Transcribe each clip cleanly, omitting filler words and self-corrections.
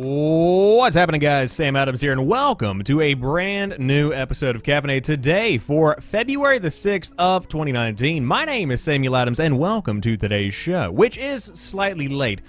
What's happening, guys? Sam Adams here, and welcome to a brand new episode of Caffeinate today for February the 6th of 2019. My name is Samuel Adams, and welcome to today's show, which is slightly late.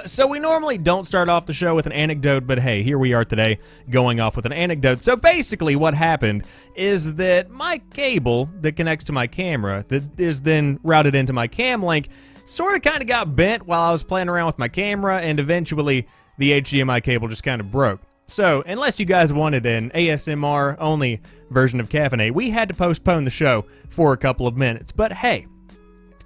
So we normally don't start off the show with an anecdote, but hey, here we are today going off with an anecdote. So basically what happened is that my cable that connects to my camera, that is then routed into my cam link, sort of kind of got bent while I was playing around with my camera, and eventually the HDMI cable just kind of broke. So, unless you guys wanted an ASMR-only version of Caffeinate, we had to postpone the show for a couple of minutes. But hey,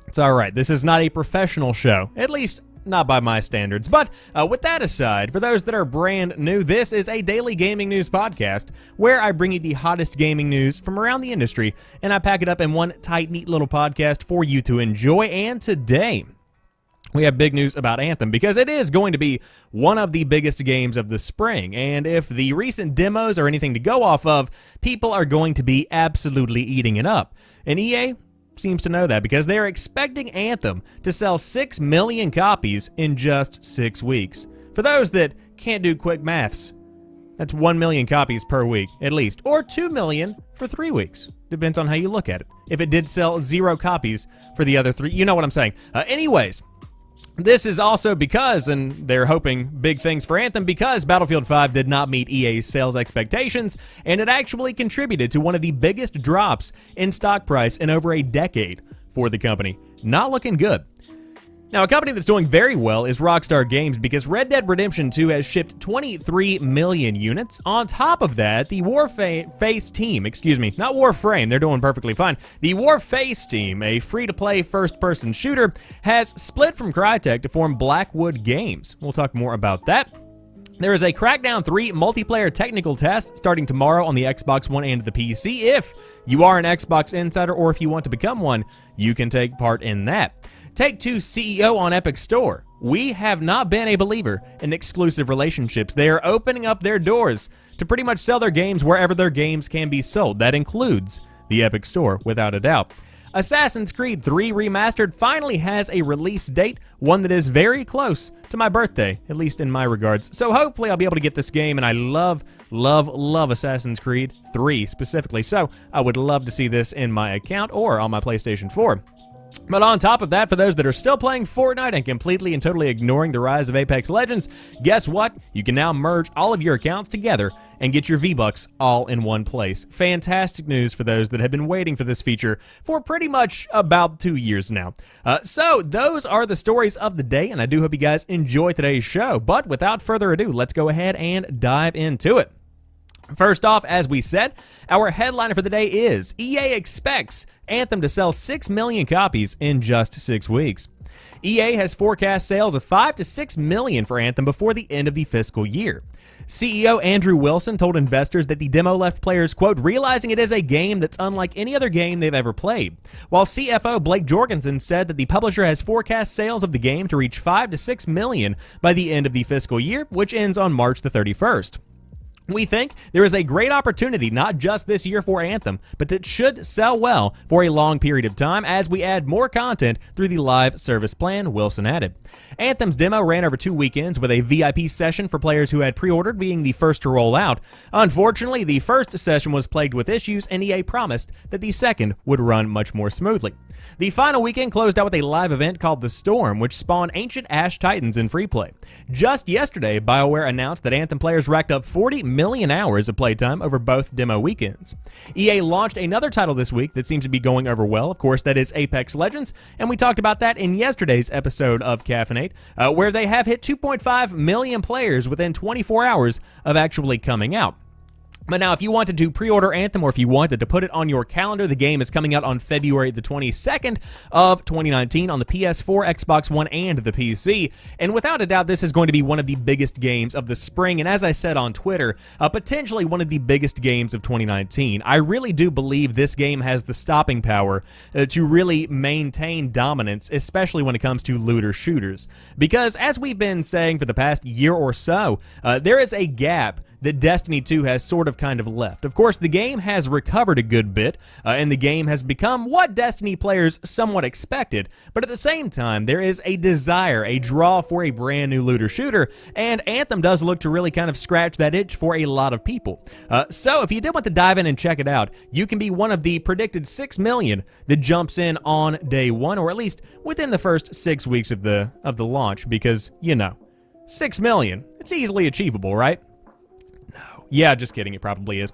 it's alright. This is not a professional show, at least not by my standards. But with that aside, for those that are brand new, this is a daily gaming news podcast where I bring you the hottest gaming news from around the industry, and I pack it up in one tight, neat little podcast for you to enjoy. And today, we have big news about Anthem because it is going to be one of the biggest games of the spring, and if the recent demos are anything to go off of, people are going to be absolutely eating it up. And EA seems to know that because they're expecting Anthem to sell 6 million copies in just 6 weeks. For those that can't do quick maths, that's 1 million copies per week, at least, or 2 million for 3 weeks. Depends on how you look at it. If it did sell 0 copies for the other 3, you know what I'm saying. Anyways, this is also because, and they're hoping big things for Anthem, because Battlefield 5 did not meet EA's sales expectations, and it actually contributed to one of the biggest drops in stock price in over a decade for the company. Not looking good. Now, a company that's doing very well is Rockstar Games because Red Dead Redemption 2 has shipped 23 million units. On top of that, the Warface team, not Warframe, they're doing perfectly fine. The Warface team, a free-to-play first-person shooter, has split from Crytek to form Blackwood Games. We'll talk more about that. There is a Crackdown 3 multiplayer technical test starting tomorrow on the Xbox One and the PC. If you are an Xbox insider or if you want to become one, you can take part in that. TakeTwo CEO on Epic Store. We have not been a believer in exclusive relationships. They are opening up their doors to pretty much sell their games wherever their games can be sold. That includes the Epic Store, without a doubt. Assassin's Creed III Remastered finally has a release date, one that is very close to my birthday, at least in my regards. So hopefully I'll be able to get this game, and I love Assassin's Creed III specifically. So I would love to see this in my account or on my PlayStation 4. But on top of that, for those that are still playing Fortnite and completely and totally ignoring the rise of Apex Legends, guess what? You can now merge all of your accounts together and get your V-Bucks all in one place. Fantastic news for those that have been waiting for this feature for pretty much about 2 years now. So those are the stories of the day, and I do hope you guys enjoy today's show. But without further ado, let's go ahead and dive into it. First off, as we said, our headliner for the day is EA expects Anthem to sell 6 million copies in just 6 weeks. EA has forecast sales of 5 to 6 million for Anthem before the end of the fiscal year. CEO Andrew Wilson told investors that the demo left players, quote, realizing it is a game that's unlike any other game they've ever played. While CFO Blake Jorgensen said that the publisher has forecast sales of the game to reach 5 to 6 million by the end of the fiscal year, which ends on March the 31st. We think there is a great opportunity, not just this year for Anthem, but that should sell well for a long period of time as we add more content through the live service plan, Wilson added. Anthem's demo ran over 2 weekends with a VIP session for players who had pre-ordered being the first to roll out. Unfortunately, the first session was plagued with issues, and EA promised that the second would run much more smoothly. The final weekend closed out with a live event called The Storm, which spawned Ancient Ash Titans in free play. Just yesterday, BioWare announced that Anthem players racked up 40 million hours of playtime over both demo weekends. EA launched another title this week that seems to be going over well. Of course, that is Apex Legends, and we talked about that in yesterday's episode of Caffeinate, where they have hit 2.5 million players within 24 hours of actually coming out. But now, if you wanted to pre-order Anthem, or if you wanted to put it on your calendar, the game is coming out on February the 22nd of 2019 on the PS4, Xbox One, and the PC. And without a doubt, this is going to be one of the biggest games of the spring, and as I said on Twitter, potentially one of the biggest games of 2019. I really do believe this game has the stopping power to really maintain dominance, especially when it comes to looter shooters. Because, as we've been saying for the past year or so, there is a gap that Destiny 2 has sort of kind of left. Of course, the game has recovered a good bit, and the game has become what Destiny players somewhat expected, but at the same time, there is a desire, a draw for a brand new looter shooter, and Anthem does look to really kind of scratch that itch for a lot of people. So if you did want to dive in and check it out, you can be one of the predicted 6 million that jumps in on day one, or at least within the first 6 weeks of the launch, because, you know, 6 million, it's easily achievable, right? Yeah, just kidding, it probably is.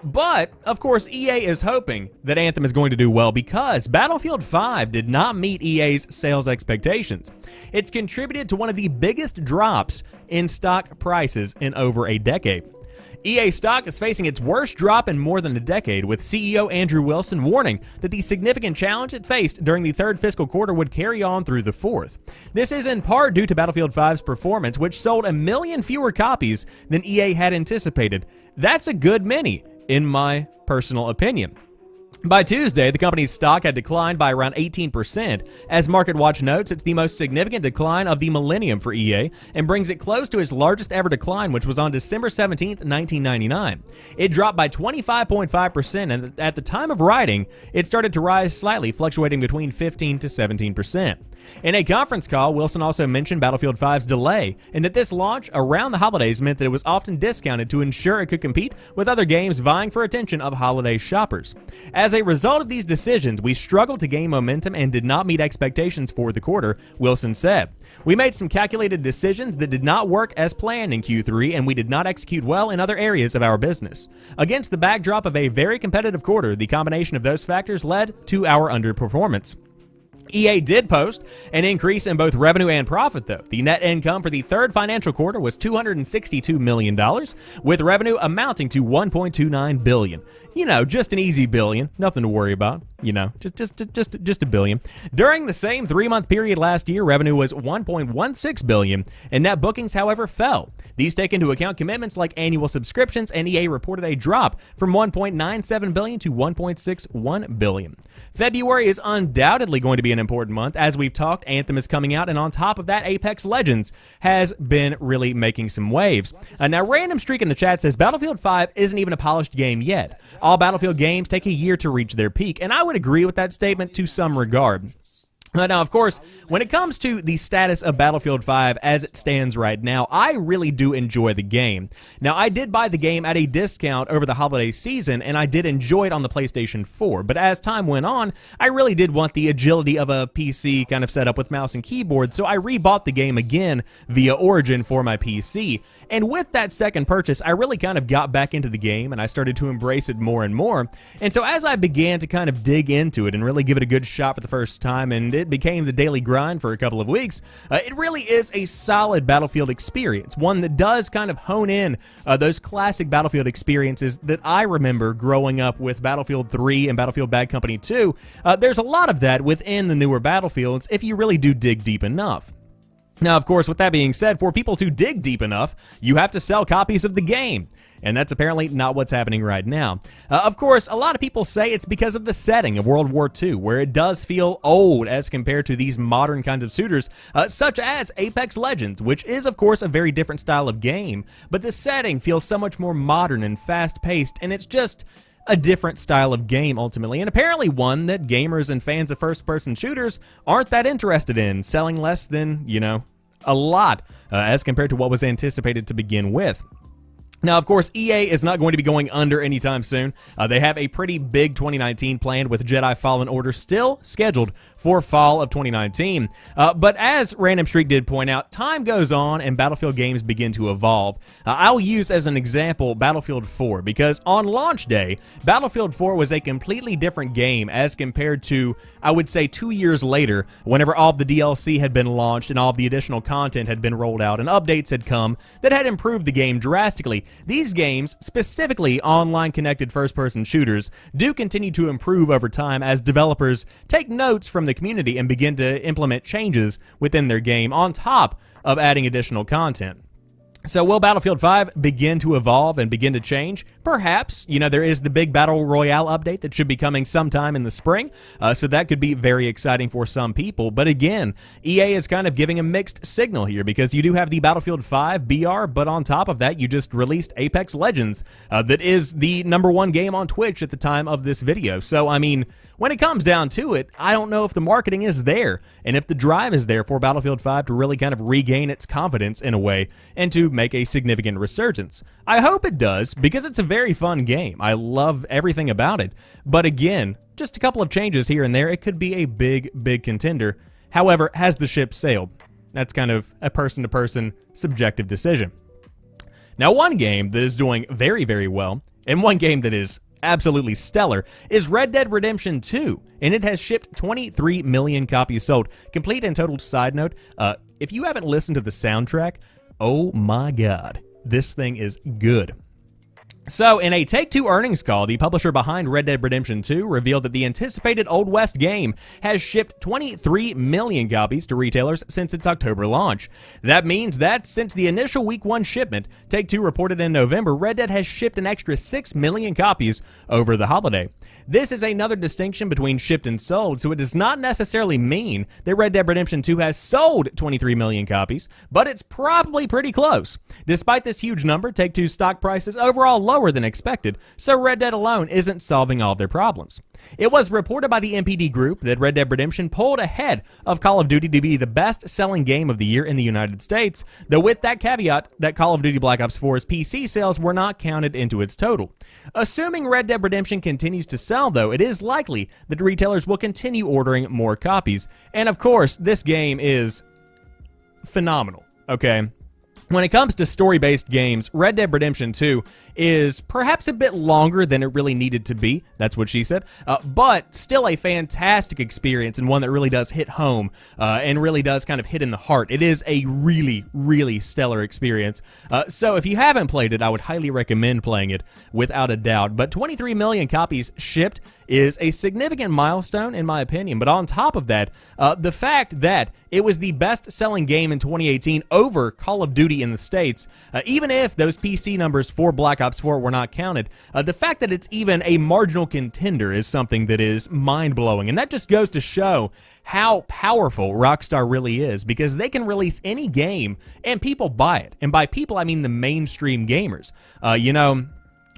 But, of course, EA is hoping that Anthem is going to do well because Battlefield 5 did not meet EA's sales expectations. It's contributed to one of the biggest drops in stock prices in over a decade. EA stock is facing its worst drop in more than a decade, with CEO Andrew Wilson warning that the significant challenge it faced during the third fiscal quarter would carry on through the fourth. This is in part due to Battlefield 5's performance, which sold 1 million fewer copies than EA had anticipated. That's a good many, in my personal opinion. By Tuesday, the company's stock had declined by around 18%. As MarketWatch notes, it's the most significant decline of the millennium for EA and brings it close to its largest ever decline, which was on December 17, 1999. It dropped by 25.5%, and at the time of writing, it started to rise slightly, fluctuating between 15 to 17%. In a conference call, Wilson also mentioned Battlefield 5's delay, and that this launch around the holidays meant that it was often discounted to ensure it could compete with other games vying for attention of holiday shoppers. As a result of these decisions, we struggled to gain momentum and did not meet expectations for the quarter, Wilson said. We made some calculated decisions that did not work as planned in Q3, and we did not execute well in other areas of our business. Against the backdrop of a very competitive quarter, the combination of those factors led to our underperformance. EA did post an increase in both revenue and profit, though. The net income for the third financial quarter was $262 million, with revenue amounting to $1.29 billion. You know, just an easy billion, nothing to worry about. You know, just a billion. During the same 3-month period last year, revenue was $1.16 billion, and net bookings, however, fell. These take into account commitments like annual subscriptions, and EA reported a drop from $1.97 billion to $1.61 billion. February is undoubtedly going to be an important month. As we've talked, Anthem is coming out, and on top of that, Apex Legends has been really making some waves. Now, Random Streak in the chat says Battlefield 5 isn't even a polished game yet. All Battlefield games take a year to reach their peak, and I would agree with that statement to some regard. Now, of course, when it comes to the status of Battlefield 5 as it stands right now, I really do enjoy the game. Now, I did buy the game at a discount over the holiday season, and I did enjoy it on the PlayStation 4, but as time went on, I really did want the agility of a PC kind of setup with mouse and keyboard, so I rebought the game again via Origin for my PC. And with that second purchase, I really kind of got back into the game, and I started to embrace it more and more. And so as I began to kind of dig into it and really give it a good shot for the first time, and it became the daily grind for a couple of weeks, it really is a solid Battlefield experience, one that does kind of hone in those classic Battlefield experiences that I remember growing up with Battlefield 3 and Battlefield Bad Company 2. There's a lot of that within the newer Battlefields if you really do dig deep enough. Now, of course, with that being said, for people to dig deep enough, you have to sell copies of the game. And that's apparently not what's happening right now. Of course, a lot of people say it's because of the setting of World War II, where it does feel old as compared to these modern kinds of shooters, such as Apex Legends, which is, of course, a very different style of game. But the setting feels so much more modern and fast-paced, and it's just a different style of game, ultimately, and apparently one that gamers and fans of first-person shooters aren't that interested in, selling less than, you know, a lot as compared to what was anticipated to begin with. Now, of course, EA is not going to be going under anytime soon. They have a pretty big 2019 planned, with Jedi Fallen Order still scheduled for fall of 2019. But as Random Streak did point out, time goes on and Battlefield games begin to evolve. I'll use as an example Battlefield 4, because on launch day, Battlefield 4 was a completely different game as compared to, I would say, 2 years later, whenever all of the DLC had been launched and all of the additional content had been rolled out and updates had come that had improved the game drastically. These games, specifically online connected first-person shooters, do continue to improve over time as developers take notes from the community and begin to implement changes within their game on top of adding additional content. So will Battlefield 5 begin to evolve and begin to change? Perhaps. You know, there is the big Battle Royale update that should be coming sometime in the spring, so that could be very exciting for some people. But again, EA is kind of giving a mixed signal here because you do have the Battlefield 5 BR, but on top of that, you just released Apex Legends, that is the #1 game on Twitch at the time of this video. So, I mean, when it comes down to it, I don't know if the marketing is there and if the drive is there for Battlefield 5 to really kind of regain its confidence in a way and to make a significant resurgence. I hope it does because it's a very fun game. I love everything about it. But again, just a couple of changes here and there, it could be a big, big contender. However, has the ship sailed? That's kind of a person-to-person subjective decision. Now, one game that is doing very, very well, and one game that is absolutely stellar, is Red Dead Redemption 2, and it has shipped 23 million copies sold. Complete and total side note, if you haven't listened to the soundtrack, oh my god, this thing is good. So, in a Take-Two earnings call, the publisher behind Red Dead Redemption 2 revealed that the anticipated Old West game has shipped 23 million copies to retailers since its October launch. That means that since the initial Week 1 shipment, Take-Two reported in November, Red Dead has shipped an extra 6 million copies over the holiday. This is another distinction between shipped and sold, so it does not necessarily mean that Red Dead Redemption 2 has sold 23 million copies, but it's probably pretty close. Despite this huge number, Take-Two's stock price is overall lower than expected, so Red Dead alone isn't solving all of their problems. It was reported by the NPD Group that Red Dead Redemption pulled ahead of Call of Duty to be the best-selling game of the year in the United States, though with that caveat that Call of Duty Black Ops 4's PC sales were not counted into its total. Assuming Red Dead Redemption continues to sell, though, it is likely that retailers will continue ordering more copies. And of course, this game is phenomenal, okay? When it comes to story-based games, Red Dead Redemption 2 is perhaps a bit longer than it really needed to be. That's what she said. But still a fantastic experience and one that really does hit home and really does kind of hit in the heart. It is a really, really stellar experience. So if you haven't played it, I would highly recommend playing it without a doubt. But 23 million copies shipped is a significant milestone in my opinion. But on top of that, the fact that it was the best-selling game in 2018 over Call of Duty in the States, even if those PC numbers for Black Ops 4 were not counted, the fact that it's even a marginal contender is something that is mind-blowing. And that just goes to show how powerful Rockstar really is, because they can release any game and people buy it. And by people, I mean the mainstream gamers. You know,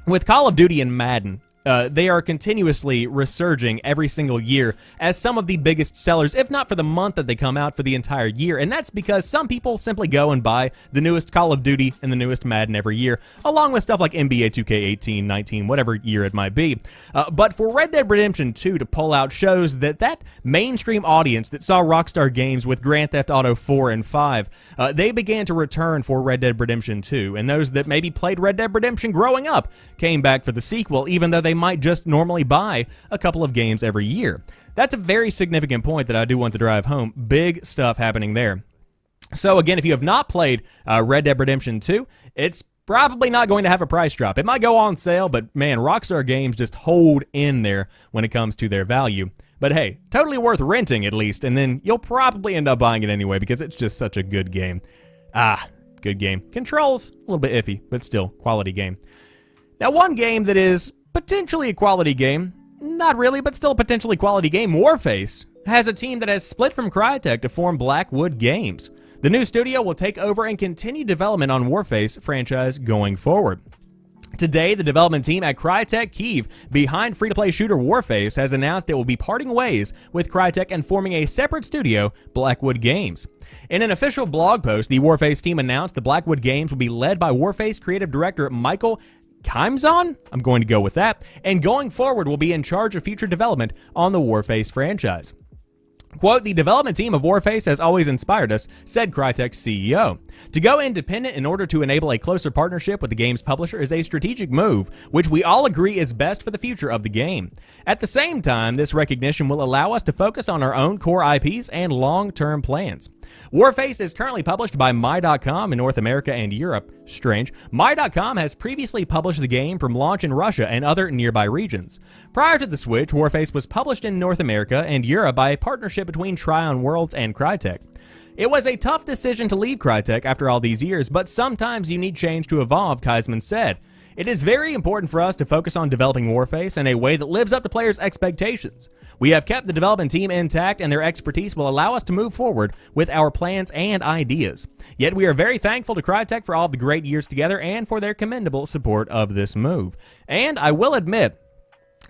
with Call of Duty and Madden, they are continuously resurging every single year as some of the biggest sellers, if not for the month that they come out, for the entire year. And that's because some people simply go and buy the newest Call of Duty and the newest Madden every year, along with stuff like NBA 2K18, 19, whatever year it might be. But for Red Dead Redemption 2 to pull out shows that mainstream audience that saw Rockstar Games with Grand Theft Auto 4 and 5, they began to return for Red Dead Redemption 2. And those that maybe played Red Dead Redemption growing up came back for the sequel, even though they might just normally buy a couple of games every year. That's a very significant point that I do want to drive home. Big stuff happening there. So again, if you have not played Red Dead Redemption 2, it's probably not going to have a price drop. It might go on sale, but man, Rockstar Games just hold in there when it comes to their value. But hey, totally worth renting at least, and then you'll probably end up buying it anyway because it's just such a good game. Good game. Controls, a little bit iffy, but still, quality game. Now, one game that is potentially a quality game, not really, but still a potentially quality game, Warface, has a team that has split from Crytek to form Blackwood Games. The new studio will take over and continue development on Warface franchise going forward. Today, the development team at Crytek Kyiv, behind free-to-play shooter Warface, has announced it will be parting ways with Crytek and forming a separate studio, Blackwood Games. In an official blog post, the Warface team announced the Blackwood Games will be led by Warface creative director Michael Kimzon? I'm going to go with that. And going forward will be in charge of future development on the Warface franchise. Quote, "The development team of Warface has always inspired us," said Crytek's CEO. "To go independent in order to enable a closer partnership with the game's publisher is a strategic move, which we all agree is best for the future of the game. At the same time, this recognition will allow us to focus on our own core IPs and long-term plans. Warface is currently published by My.com in North America and Europe. Strange. My.com has previously published the game from launch in Russia and other nearby regions. Prior to the Switch, Warface was published in North America and Europe by a partnership between Tryon Worlds and Crytek. It was a tough decision to leave Crytek after all these years, but sometimes you need change to evolve, Kaisman said. It is very important for us to focus on developing Warface in a way that lives up to players' expectations. We have kept the development team intact, and their expertise will allow us to move forward with our plans and ideas. Yet we are very thankful to Crytek for all of the great years together and for their commendable support of this move. And I will admit,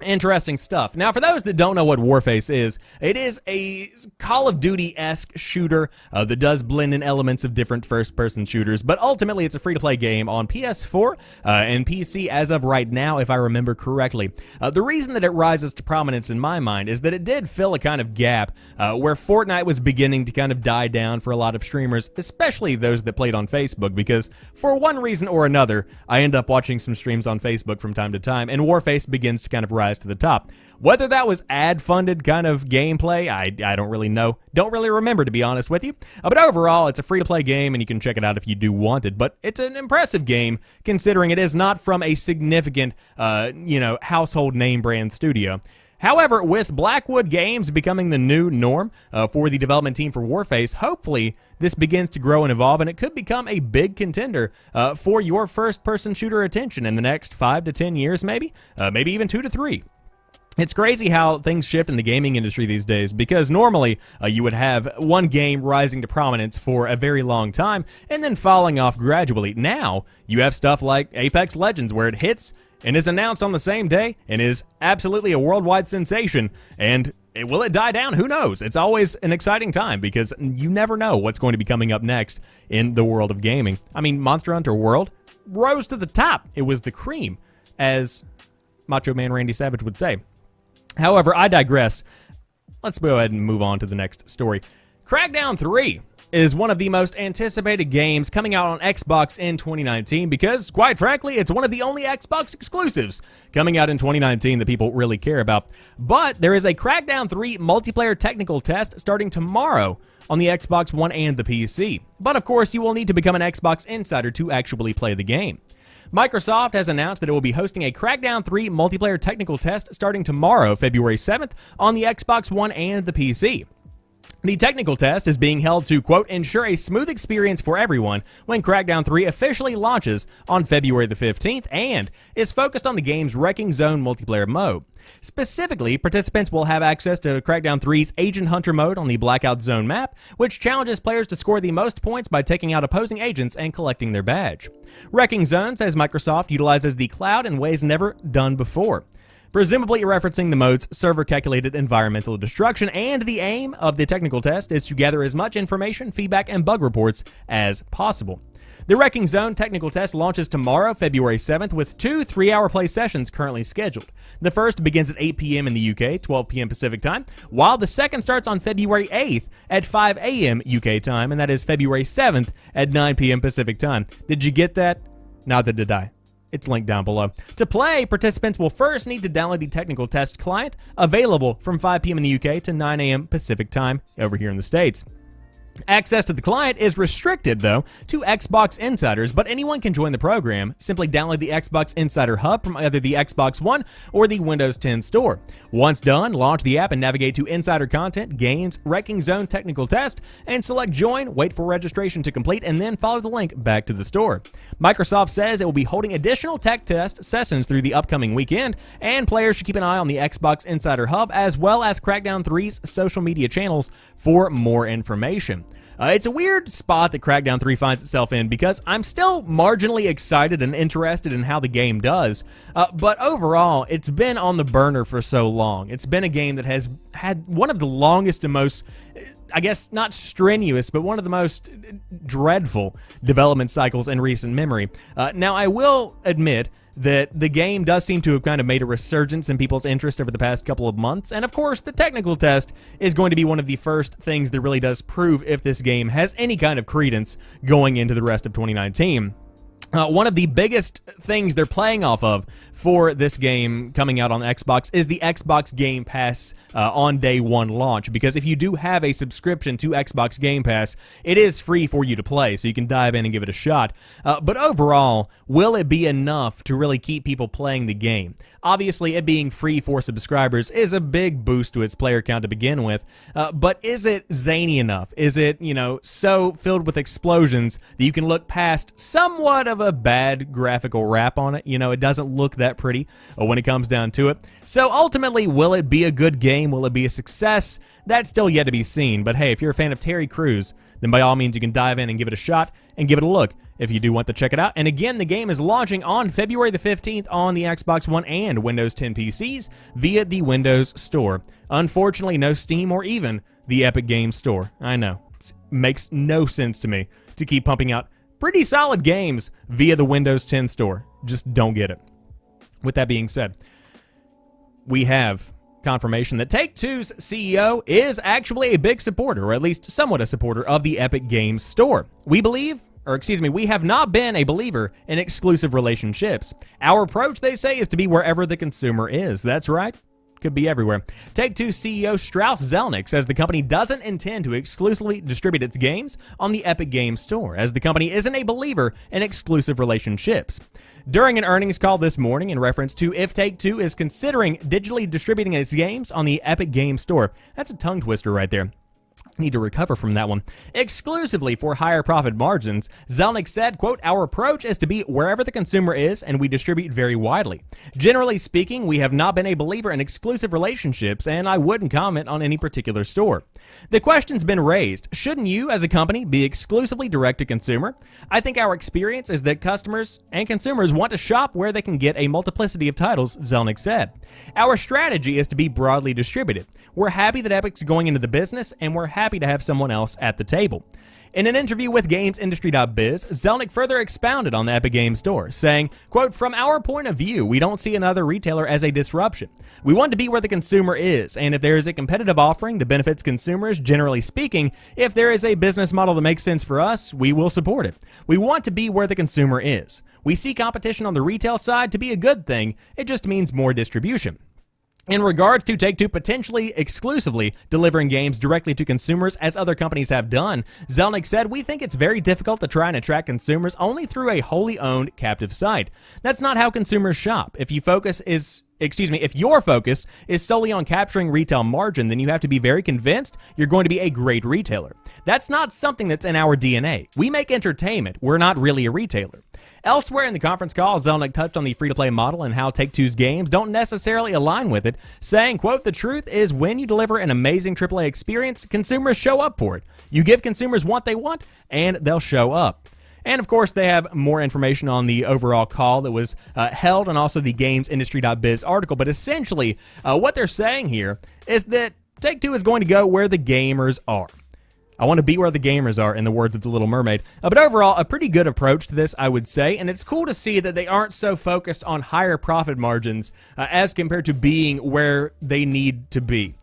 interesting stuff. Now, for those that don't know what Warface is, it is a Call of Duty-esque shooter that does blend in elements of different first-person shooters, but ultimately it's a free-to-play game on PS4 and PC as of right now, if I remember correctly. The reason that it rises to prominence in my mind is that it did fill a kind of gap where Fortnite was beginning to kind of die down for a lot of streamers, especially those that played on Facebook, because for one reason or another, I end up watching some streams on Facebook from time to time, and Warface begins to kind of rise to the top. Whether that was ad-funded kind of gameplay, I don't really know. Don't really remember, to be honest with you. But overall, it's a free-to-play game, and you can check it out if you do want it. But it's an impressive game, considering it is not from a significant, household name brand studio. However, with Blackwood Games becoming the new norm for the development team for Warface, hopefully this begins to grow and evolve, and it could become a big contender for your first-person shooter attention in the next 5 to 10 years, maybe even 2 to 3. It's crazy how things shift in the gaming industry these days, because normally you would have one game rising to prominence for a very long time and then falling off gradually. Now, you have stuff like Apex Legends, where it hits and is announced on the same day and is absolutely a worldwide sensation, and will it die down? Who knows? It's always an exciting time because you never know what's going to be coming up next in the world of gaming. I mean, Monster Hunter World rose to the top. It was the cream, as Macho Man Randy Savage would say. However, I digress. Let's go ahead and move on to the next story. Crackdown 3 is one of the most anticipated games coming out on Xbox in 2019 because, quite frankly, it's one of the only Xbox exclusives coming out in 2019 that people really care about. But there is a Crackdown 3 multiplayer technical test starting tomorrow on the Xbox One and the PC. But of course, you will need to become an Xbox Insider to actually play the game. Microsoft has announced that it will be hosting a Crackdown 3 multiplayer technical test starting tomorrow, February 7th, on the Xbox One and the PC. The technical test is being held to, quote, ensure a smooth experience for everyone when Crackdown 3 officially launches on February the 15th and is focused on the game's Wrecking Zone multiplayer mode. Specifically, participants will have access to Crackdown 3's Agent Hunter mode on the Blackout Zone map, which challenges players to score the most points by taking out opposing agents and collecting their badge. Wrecking Zone, says Microsoft, utilizes the cloud in ways never done before, presumably referencing the mode's server-calculated environmental destruction, and the aim of the technical test is to gather as much information, feedback, and bug reports as possible. The Wrecking Zone technical test launches tomorrow, February 7th, with 2 3-hour play sessions currently scheduled. The first begins at 8 p.m. in the UK, 12 p.m. Pacific time, while the second starts on February 8th at 5 a.m. UK time, and that is February 7th at 9 p.m. Pacific time. Did you get that? Neither did I. It's linked down below. To play, participants will first need to download the technical test client, available from 5 p.m. in the UK to 9 a.m. Pacific time over here in the States. Access to the client is restricted, though, to Xbox Insiders, but anyone can join the program. Simply download the Xbox Insider Hub from either the Xbox One or the Windows 10 store. Once done, launch the app and navigate to Insider Content, Games, Wrecking Zone Technical Test, and select Join, wait for registration to complete, and then follow the link back to the store. Microsoft says it will be holding additional tech test sessions through the upcoming weekend, and players should keep an eye on the Xbox Insider Hub as well as Crackdown 3's social media channels for more information. It's a weird spot that Crackdown 3 finds itself in because I'm still marginally excited and interested in how the game does, but overall, it's been on the burner for so long. It's been a game that has had one of the longest and most, I guess, not strenuous, but one of the most dreadful development cycles in recent memory. Now, I will admit that the game does seem to have kind of made a resurgence in people's interest over the past couple of months, and of course, the technical test is going to be one of the first things that really does prove if this game has any kind of credence going into the rest of 2019. One of the biggest things they're playing off of for this game coming out on Xbox is the Xbox Game Pass on day one launch, because if you do have a subscription to Xbox Game Pass, it is free for you to play, so you can dive in and give it a shot. But overall, will it be enough to really keep people playing the game? Obviously, it being free for subscribers is a big boost to its player count to begin with, but is it zany enough? Is it, so filled with explosions that you can look past somewhat of a bad graphical wrap on it? It doesn't look that pretty when it comes down to it. So ultimately, will it be a good game? Will it be a success? That's still yet to be seen. But hey, if you're a fan of Terry Crews, then by all means you can dive in and give it a shot and give it a look if you do want to check it out. And again, the game is launching on February the 15th on the Xbox One and Windows 10 PCs via the Windows Store. Unfortunately, no Steam or even the Epic Games Store. I know. It makes no sense to me to keep pumping out pretty solid games via the Windows 10 Store. Just don't get it. With that being said, we have confirmation that Take-Two's CEO is actually a big supporter, or at least somewhat a supporter, of the Epic Games Store. We have not been a believer in exclusive relationships. Our approach, they say, is to be wherever the consumer is. That's right. Could be everywhere. Take-Two CEO Strauss Zelnick says the company doesn't intend to exclusively distribute its games on the Epic Games Store, as the company isn't a believer in exclusive relationships. During an earnings call this morning in reference to if Take-Two is considering digitally distributing its games on the Epic Games Store. That's a tongue twister right there. Need to recover from that one. Exclusively for higher profit margins, Zelnick said, quote, "Our approach is to be wherever the consumer is, and we distribute very widely. Generally speaking, we have not been a believer in exclusive relationships, and I wouldn't comment on any particular store." The question's been raised, shouldn't you as a company be exclusively direct to consumer? I think our experience is that customers and consumers want to shop where they can get a multiplicity of titles, Zelnick said. Our strategy is to be broadly distributed. We're happy that Epic's going into the business, and we're happy to have someone else at the table. In an interview with GamesIndustry.biz, Zelnick further expounded on the Epic Games Store, saying, quote, "From our point of view, we don't see another retailer as a disruption. We want to be where the consumer is, and if there is a competitive offering that benefits consumers, generally speaking, if there is a business model that makes sense for us, we will support it. We want to be where the consumer is. We see competition on the retail side to be a good thing. It just means more distribution." In regards to Take-Two potentially exclusively delivering games directly to consumers as other companies have done, Zelnick said, "We think it's very difficult to try and attract consumers only through a wholly owned captive site. That's not how consumers shop. If your focus is solely on capturing retail margin, then you have to be very convinced you're going to be a great retailer. That's not something that's in our DNA. We make entertainment. We're not really a retailer." Elsewhere in the conference call, Zelnick touched on the free-to-play model and how Take-Two's games don't necessarily align with it, saying, quote, "The truth is when you deliver an amazing AAA experience, consumers show up for it. You give consumers what they want, and they'll show up." And of course, they have more information on the overall call that was held and also the GamesIndustry.biz article. But essentially, what they're saying here is that Take-Two is going to go where the gamers are. I want to be where the gamers are, in the words of The Little Mermaid. But overall, a pretty good approach to this, I would say. And it's cool to see that they aren't so focused on higher profit margins as compared to being where they need to be.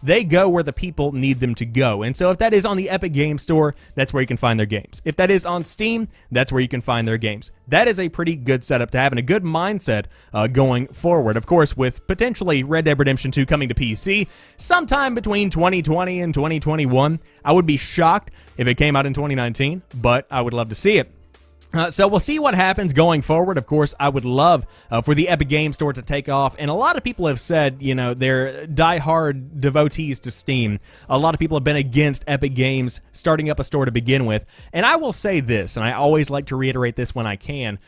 They go where the people need them to go. And so if that is on the Epic Games Store, that's where you can find their games. If that is on Steam, that's where you can find their games. That is a pretty good setup to have and a good mindset going forward. Of course, with potentially Red Dead Redemption 2 coming to PC sometime between 2020 and 2021, I would be shocked if it came out in 2019, but I would love to see it. So we'll see what happens going forward. Of course, I would love for the Epic Games Store to take off. And a lot of people have said, they're diehard devotees to Steam. A lot of people have been against Epic Games starting up a store to begin with. And I will say this, and I always like to reiterate this when I can.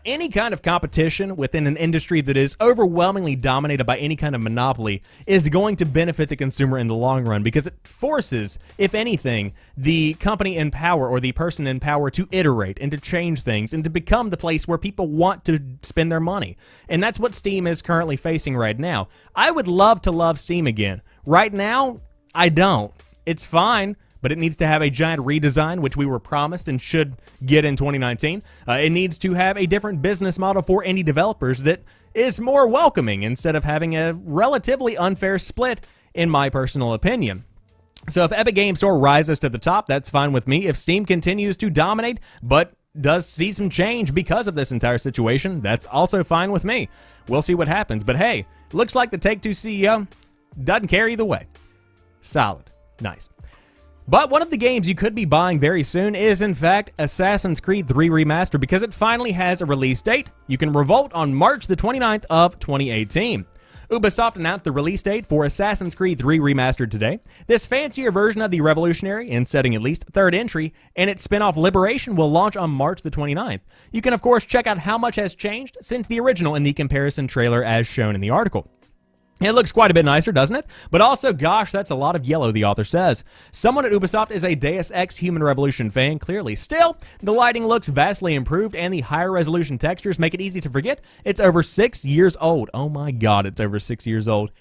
Any kind of competition within an industry that is overwhelmingly dominated by any kind of monopoly is going to benefit the consumer in the long run, because it forces, if anything, the company in power or the person in power to iterate and to change things and to become the place where people want to spend their money. And that's what Steam is currently facing right now. I would love to love Steam again. Right now, I don't. It's fine, but it needs to have a giant redesign, which we were promised and should get in 2019. It needs to have a different business model for indie developers that is more welcoming instead of having a relatively unfair split, in my personal opinion. So if Epic Games Store rises to the top, that's fine with me. If Steam continues to dominate, but does see some change because of this entire situation, that's also fine with me. We'll see what happens. But hey, looks like the Take-Two CEO doesn't care either way. Solid. Nice. But one of the games you could be buying very soon is, in fact, Assassin's Creed III Remastered, because it finally has a release date. You can revolt on March the 29th of 2018. Ubisoft announced the release date for Assassin's Creed III Remastered today. This fancier version of the revolutionary, in setting at least, third entry, and its spin-off Liberation will launch on March the 29th. You can, of course, check out how much has changed since the original in the comparison trailer as shown in the article. It looks quite a bit nicer, doesn't it? But also, gosh, that's a lot of yellow, the author says. Someone at Ubisoft is a Deus Ex Human Revolution fan, clearly. Still, the lighting looks vastly improved, and the higher resolution textures make it easy to forget it's over 6 years old. Oh my god, it's over 6 years old.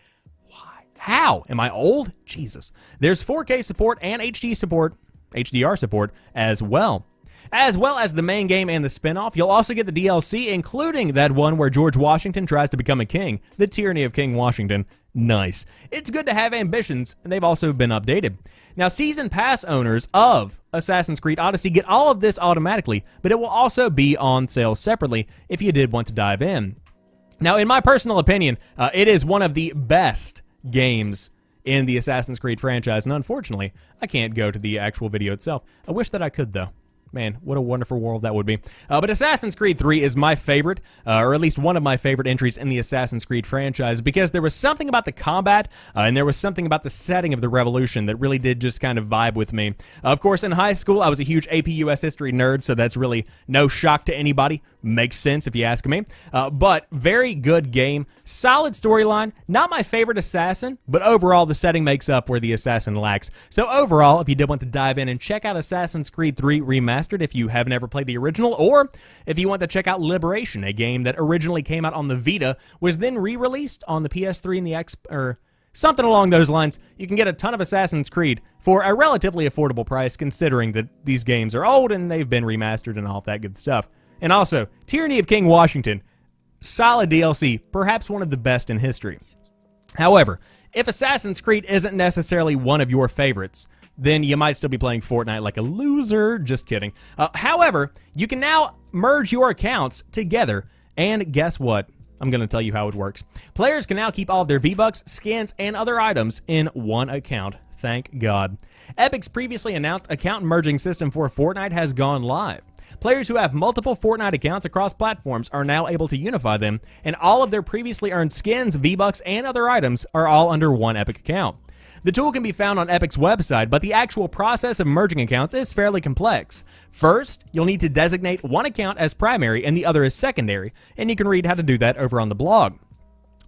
Why? How? Am I old? Jesus. There's 4K support and HDR support as well. As well as the main game and the spin-off, you'll also get the DLC, including that one where George Washington tries to become a king. The Tyranny of King Washington. Nice. It's good to have ambitions, and they've also been updated. Now, Season Pass owners of Assassin's Creed Odyssey get all of this automatically, but it will also be on sale separately if you did want to dive in. Now, in my personal opinion, it is one of the best games in the Assassin's Creed franchise, and unfortunately, I can't go to the actual video itself. I wish that I could, though. Man, what a wonderful world that would be. But Assassin's Creed 3 is my favorite, or at least one of my favorite entries in the Assassin's Creed franchise, because there was something about the combat, and there was something about the setting of the Revolution that really did just kind of vibe with me. Of course, in high school, I was a huge AP US history nerd, so that's really no shock to anybody. Makes sense if you ask me. But very good game, solid storyline, not my favorite assassin, but overall the setting makes up where the assassin lacks. So overall, if you did want to dive in and check out Assassin's Creed 3 Remastered if you haven't ever played the original, or if you want to check out Liberation, a game that originally came out on the Vita, was then re-released on the PS3 and the X, or something along those lines, you can get a ton of Assassin's Creed for a relatively affordable price, considering that these games are old and they've been remastered and all of that good stuff. And also, Tyranny of King Washington, solid DLC, perhaps one of the best in history. However, if Assassin's Creed isn't necessarily one of your favorites, then you might still be playing Fortnite like a loser. Just kidding. However, you can now merge your accounts together, and guess what? I'm going to tell you how it works. Players can now keep all of their V-Bucks, skins, and other items in one account. Thank God. Epic's previously announced account merging system for Fortnite has gone live. Players who have multiple Fortnite accounts across platforms are now able to unify them, and all of their previously earned skins, V-Bucks, and other items are all under one Epic account. The tool can be found on Epic's website, but the actual process of merging accounts is fairly complex. First, you'll need to designate one account as primary and the other as secondary, and you can read how to do that over on the blog.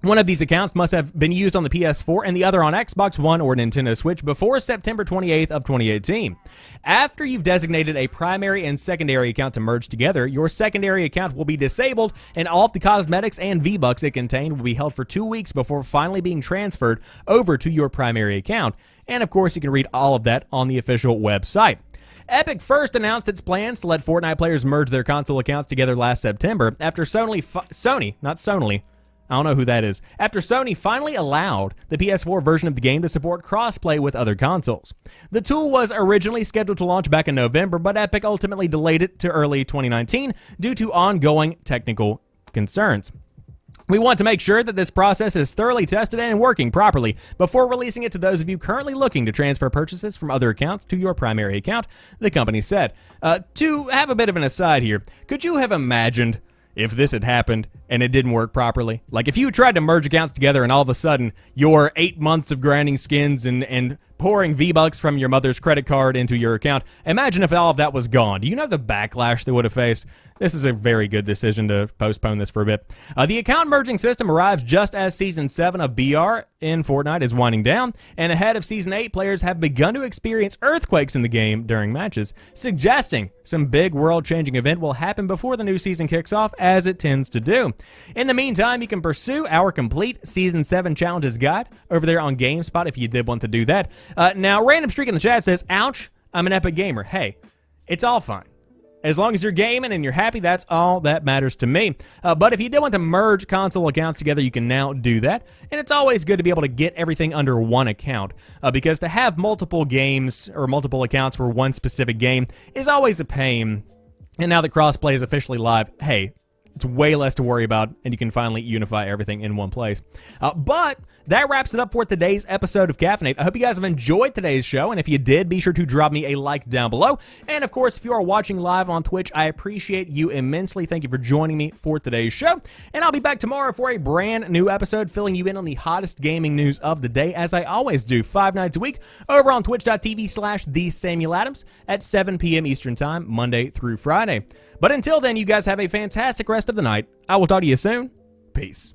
One of these accounts must have been used on the PS4 and the other on Xbox One or Nintendo Switch before September 28th of 2018. After you've designated a primary and secondary account to merge together, your secondary account will be disabled, and all of the cosmetics and V-Bucks it contained will be held for 2 weeks before finally being transferred over to your primary account. And of course, you can read all of that on the official website. Epic first announced its plans to let Fortnite players merge their console accounts together last September after I don't know who that is. After Sony finally allowed the PS4 version of the game to support crossplay with other consoles. The tool was originally scheduled to launch back in November, but Epic ultimately delayed it to early 2019 due to ongoing technical concerns. We want to make sure that this process is thoroughly tested and working properly before releasing it to those of you currently looking to transfer purchases from other accounts to your primary account, the company said. To have a bit of an aside here, could you have imagined if this had happened and it didn't work properly? Like if you tried to merge accounts together and all of a sudden your 8 months of grinding skins and pouring V-Bucks from your mother's credit card into your account, imagine if all of that was gone. Do you know the backlash they would have faced? This is a very good decision to postpone this for a bit. The account merging system arrives just as Season 7 of BR in Fortnite is winding down, and ahead of Season 8, players have begun to experience earthquakes in the game during matches, suggesting some big world-changing event will happen before the new season kicks off, as it tends to do. In the meantime, you can pursue our complete Season 7 challenges guide over there on GameSpot if you did want to do that. Now, Random Streak in the chat says, ouch, I'm an Epic gamer. Hey, it's all fine. As long as you're gaming and you're happy, that's all that matters to me. But if you did want to merge console accounts together, you can now do that. And it's always good to be able to get everything under one account, because to have multiple games or multiple accounts for one specific game is always a pain. And now that crossplay is officially live, hey, it's way less to worry about, and you can finally unify everything in one place. But that wraps it up for today's episode of Caffeinate. I hope you guys have enjoyed today's show, and if you did, be sure to drop me a like down below. And of course, if you are watching live on Twitch, I appreciate you immensely. Thank you for joining me for today's show. And I'll be back tomorrow for a brand new episode, filling you in on the hottest gaming news of the day, as I always do 5 nights a week, over on twitch.tv/TheSamuelAdams at 7 p.m. Eastern Time, Monday through Friday. But until then, you guys have a fantastic rest of the night. I will talk to you soon. Peace.